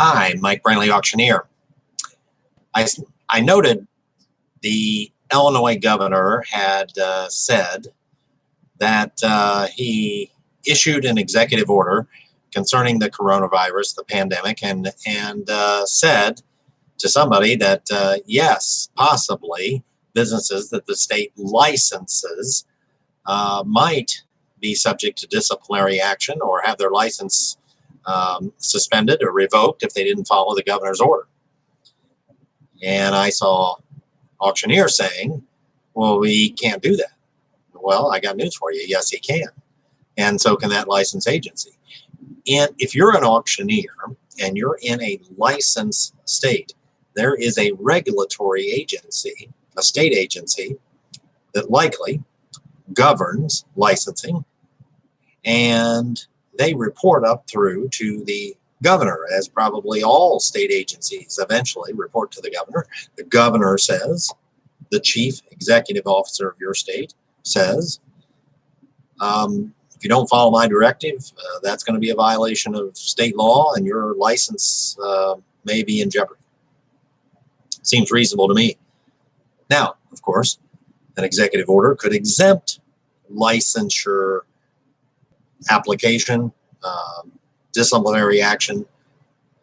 Hi, Mike Brantley, auctioneer. I noted the Illinois governor had said that he issued an executive order concerning the coronavirus, the pandemic, and said to somebody that yes, possibly businesses that the state licenses might be subject to disciplinary action or have their license suspended or revoked if they didn't follow the governor's order. And I saw auctioneer saying, well, we can't do that. Well, I got news for you. Yes, he can. And so can that license agency. And if you're an auctioneer and you're in a licensed state, there is a regulatory agency, a state agency, that likely governs licensing, and they report up through to the governor, as probably all state agencies eventually report to the governor. The governor says, the chief executive officer of your state says, if you don't follow my directive, that's going to be a violation of state law and your license may be in jeopardy. Seems reasonable to me. Now, of course, an executive order could exempt licensure application, disciplinary action.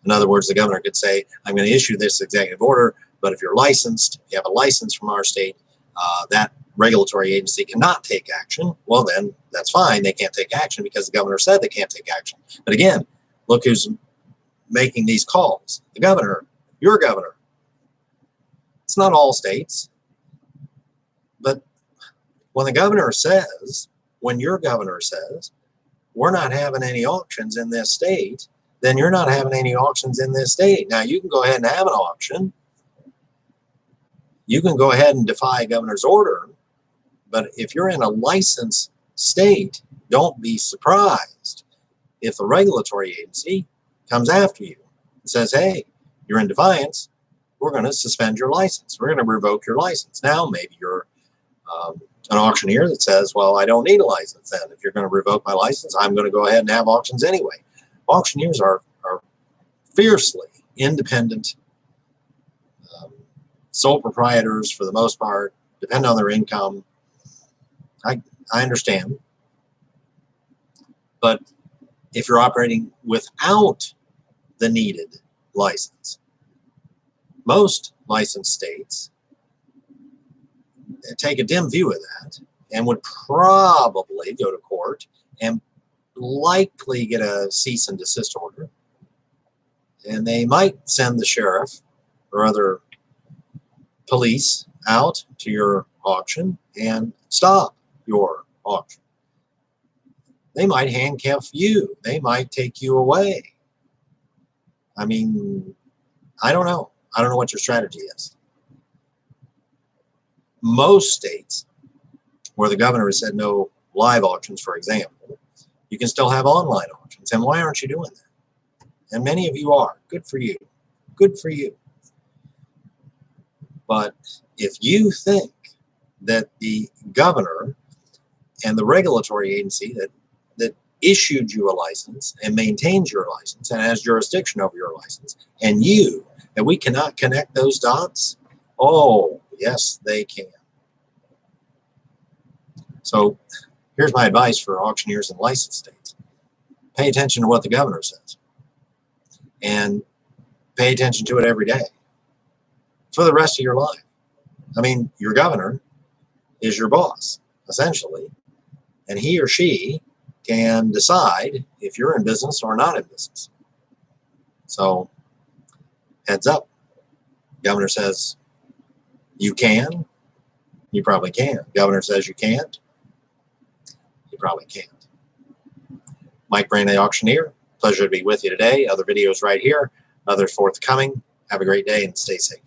In other words, the governor could say, I'm going to issue this executive order, but if you're licensed, you have a license from our state, that regulatory agency cannot take action. Well, then that's fine. They can't take action because the governor said they can't take action. But again, look who's making these calls. The governor, your governor. It's not all states. But when the governor says, when your governor says, we're not having any auctions in this state, then you're not having any auctions in this state. Now, you can go ahead and have an auction. You can go ahead and defy a governor's order. But if you're in a licensed state, don't be surprised if the regulatory agency comes after you and says, hey, you're in defiance. We're going to suspend your license. We're going to revoke your license. Now, maybe you're an auctioneer that says, well, I don't need a license then. If you're going to revoke my license, I'm going to go ahead and have auctions anyway. Auctioneers are fiercely independent, sole proprietors for the most part, depend on their income. I understand. But if you're operating without the needed license, most licensed states take a dim view of that and would probably go to court and likely get a cease and desist order. And they might send the sheriff or other police out to your auction and stop your auction. They might handcuff you. They might take you away. I mean, I don't know. I don't know what your strategy is. Most states where the governor has said no live auctions, for example, you can still have online auctions. And why aren't you doing that? And many of you are. Good for you. Good for you. But if you think that the governor and the regulatory agency that issued you a license and maintains your license and has jurisdiction over your license, and we cannot connect those dots, oh, yes, they can. So here's my advice for auctioneers in licensed states. Pay attention to what the governor says. And pay attention to it every day for the rest of your life. I mean, your governor is your boss, essentially. And he or she can decide if you're in business or not in business. So heads up. Governor says you can, you probably can. Governor says you can't, you probably can't. Mike Brantley, auctioneer. Pleasure to be with you today. Other videos right here, others forthcoming. Have a great day and stay safe.